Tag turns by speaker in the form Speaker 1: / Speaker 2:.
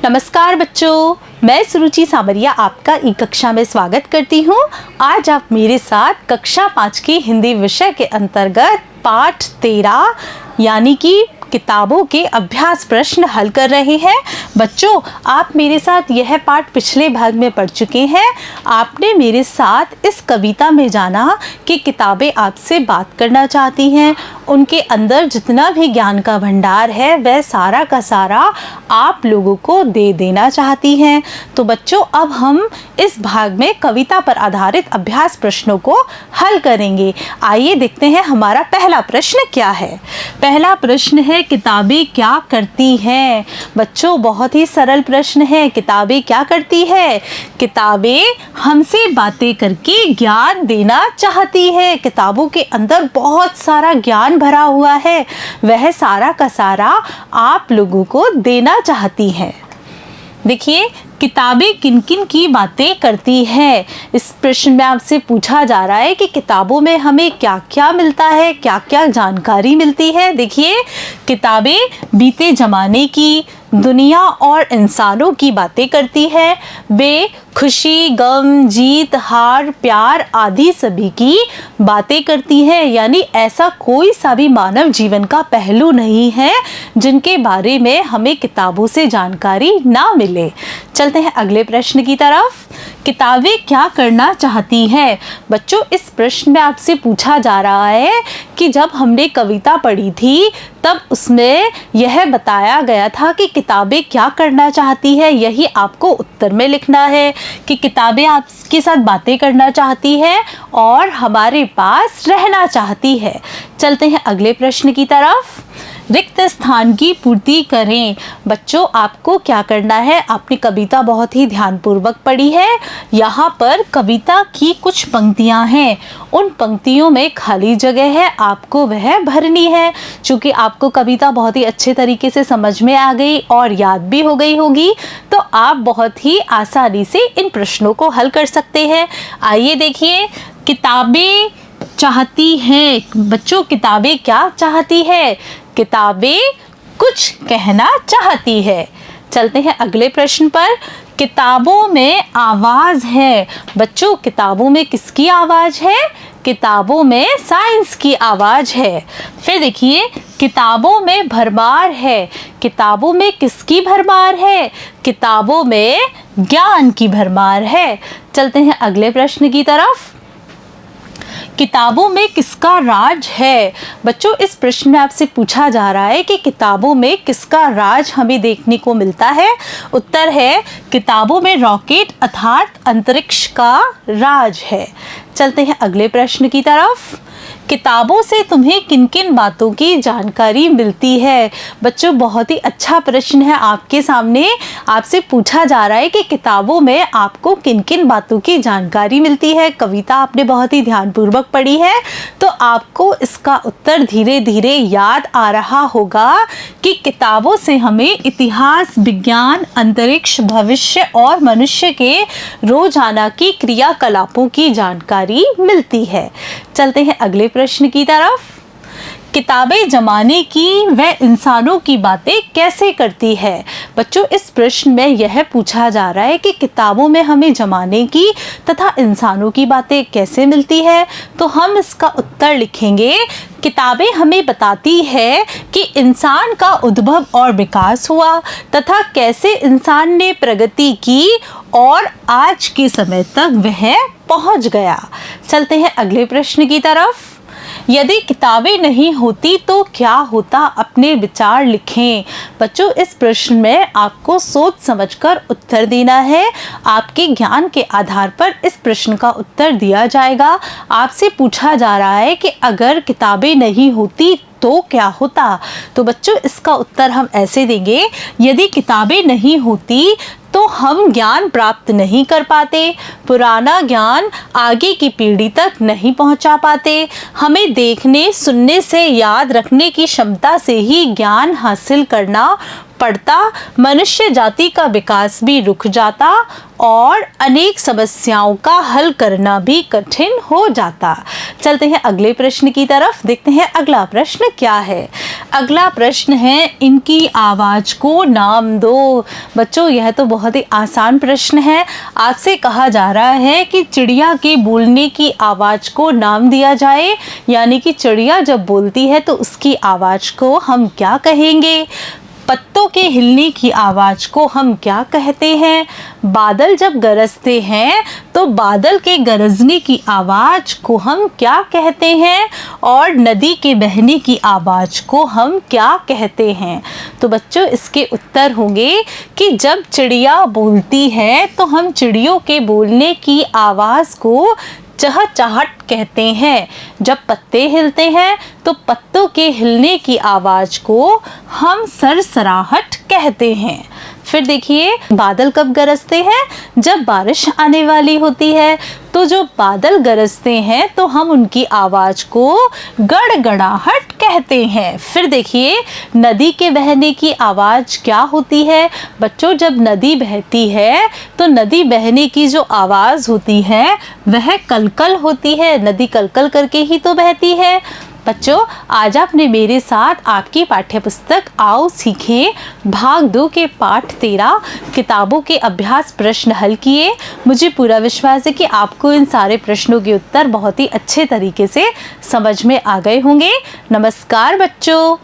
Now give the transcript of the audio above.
Speaker 1: नमस्कार बच्चों, मैं सुरुचि सामरिया आपका ई कक्षा में स्वागत करती हूँ। आज आप मेरे साथ कक्षा 5 की हिंदी विषय के अंतर्गत पाठ 13 यानी कि किताबों के अभ्यास प्रश्न हल कर रहे हैं। बच्चों, आप मेरे साथ यह पाठ पिछले भाग में पढ़ चुके हैं। आपने मेरे साथ इस कविता में जाना कि किताबें आपसे बात करना चाहती हैं, उनके अंदर जितना भी ज्ञान का भंडार है वह सारा का सारा आप लोगों को दे देना चाहती हैं। तो बच्चों, अब हम इस भाग में कविता पर आधारित अभ्यास प्रश्नों को हल करेंगे। आइए देखते हैं हमारा पहला प्रश्न क्या है। पहला प्रश्न है, किताबें क्या करती हैं? बच्चों, बहुत ही सरल प्रश्न है। किताबें क्या करती है? किताबें हमसे बातें करके ज्ञान देना चाहती है। किताबों के अंदर बहुत सारा ज्ञान भरा हुआ है, वह सारा का सारा आप लोगों को देना चाहती है। देखिए, किताबें किन किन की बातें करती है। इस प्रश्न में आपसे पूछा जा रहा है कि किताबों में हमें क्या क्या मिलता है, क्या क्या जानकारी मिलती है। देखिए, किताबें बीते ज़माने की, दुनिया और इंसानों की बातें करती है। वे खुशी, गम, जीत, हार, प्यार आदि सभी की बातें करती है। यानी ऐसा कोई सा भी मानव जीवन का पहलू नहीं है जिनके बारे में हमें किताबों से जानकारी ना मिले। चलते हैं अगले प्रश्न की तरफ। किताबें क्या करना चाहती है? बच्चों, इस प्रश्न में आपसे पूछा जा रहा है कि जब हमने कविता पढ़ी थी तब उसमें यह बताया गया था कि किताबें क्या करना चाहती है। यही आपको उत्तर में लिखना है कि किताबें आपके साथ बातें करना चाहती है और हमारे पास रहना चाहती है। चलते हैं अगले प्रश्न की तरफ। रिक्त स्थान की पूर्ति करें। बच्चों, आपको क्या करना है? आपने कविता बहुत ही ध्यानपूर्वक पढ़ी है। यहाँ पर कविता की कुछ पंक्तियाँ हैं, उन पंक्तियों में खाली जगह है, आपको वह भरनी है। चूँकि आपको कविता बहुत ही अच्छे तरीके से समझ में आ गई और याद भी हो गई होगी, तो आप बहुत ही आसानी से इन प्रश्नों को हल कर सकते हैं। आइए देखिए, किताबें चाहती हैं। बच्चों, किताबें क्या चाहती है? किताबें कुछ कहना चाहती है। चलते हैं अगले प्रश्न पर। किताबों में आवाज़ है। बच्चों, किताबों में किसकी आवाज़ है? किताबों में साइंस की आवाज़ है। फिर देखिए, किताबों में भरमार है। किताबों में किसकी भरमार है? किताबों में ज्ञान की भरमार है। चलते हैं अगले प्रश्न की तरफ। किताबों में किसका राज है? बच्चों, इस प्रश्न में आपसे पूछा जा रहा है कि किताबों में किसका राज हमें देखने को मिलता है। उत्तर है, किताबों में रॉकेट अर्थात अंतरिक्ष का राज है। चलते हैं अगले प्रश्न की तरफ। किताबों से तुम्हें किन किन बातों की जानकारी मिलती है? बच्चों, बहुत ही अच्छा प्रश्न है आपके सामने। आपसे पूछा जा रहा है कि किताबों में आपको किन किन बातों की जानकारी मिलती है। कविता आपने बहुत ही ध्यानपूर्वक पढ़ी है, तो आपको इसका उत्तर धीरे धीरे याद आ रहा होगा कि किताबों से हमें इतिहास, विज्ञान, अंतरिक्ष, भविष्य और मनुष्य के रोजाना की क्रियाकलापों की जानकारी मिलती है। चलते हैं अगले प्रश्न की तरफ। किताबें जमाने की व इंसानों की बातें कैसे करती है? बच्चों, इस प्रश्न में यह पूछा जा रहा है कि किताबों में हमें जमाने की तथा इंसानों की बातें कैसे मिलती है। तो हम इसका उत्तर लिखेंगे, किताबें हमें बताती है कि इंसान का उद्भव और विकास हुआ तथा कैसे इंसान ने प्रगति की और आज के समय तक वह पहुंच गया। चलते हैं अगले प्रश्न की तरफ। यदि किताबें नहीं होती तो क्या होता? अपने विचार लिखें। बच्चों, इस प्रश्न में आपको सोच समझकर उत्तर देना है। आपके ज्ञान के आधार पर इस प्रश्न का उत्तर दिया जाएगा। आपसे पूछा जा रहा है कि अगर किताबें नहीं होती तो क्या होता? तो बच्चों, इसका उत्तर हम ऐसे देंगे, यदि किताबें नहीं होती तो हम ज्ञान प्राप्त नहीं कर पाते, पुराना ज्ञान आगे की पीढ़ी तक नहीं पहुंचा पाते। हमें देखने, सुनने से याद रखने की क्षमता से ही ज्ञान हासिल करना पड़ता, मनुष्य जाति का विकास भी रुक जाता और अनेक समस्याओं का हल करना भी कठिन हो जाता। चलते हैं अगले प्रश्न की तरफ, देखते हैं अगला प्रश्न क्या है। अगला प्रश्न है, इनकी आवाज़ को नाम दो। बच्चों, यह तो बहुत ही आसान प्रश्न है। आपसे कहा जा रहा है कि चिड़िया के बोलने की आवाज़ को नाम दिया जाए, यानी कि चिड़िया जब बोलती है तो उसकी आवाज़ को हम क्या कहेंगे। पत्तों के हिलने की आवाज़ को हम क्या कहते हैं। बादल जब गरजते हैं तो बादल के गरजने की आवाज़ को हम क्या कहते हैं, और नदी के बहने की आवाज़ को हम क्या कहते हैं। तो बच्चों, इसके उत्तर होंगे कि जब चिड़िया बोलती है तो हम चिड़ियों के बोलने की आवाज़ को चहचहाट कहते हैं। जब पत्ते हिलते हैं तो पत्तों के हिलने की आवाज़ को हम सरसराहट कहते हैं। फिर देखिए, बादल कब गरजते हैं, जब बारिश आने वाली होती है। तो जो बादल गरजते हैं तो हम उनकी आवाज़ को गड़गड़ाहट कहते हैं। फिर देखिए, नदी के बहने की आवाज़ क्या होती है। बच्चों, जब नदी बहती है तो नदी बहने की जो आवाज़ होती है वह कलकल होती है। नदी कलकल करके ही तो बहती है। बच्चों, आज आपने मेरे साथ आपकी पाठ्यपुस्तक आओ सीखें भाग 2 के पाठ 13 किताबों के अभ्यास प्रश्न हल किए। मुझे पूरा विश्वास है कि आपको इन सारे प्रश्नों के उत्तर बहुत ही अच्छे तरीके से समझ में आ गए होंगे। नमस्कार बच्चों।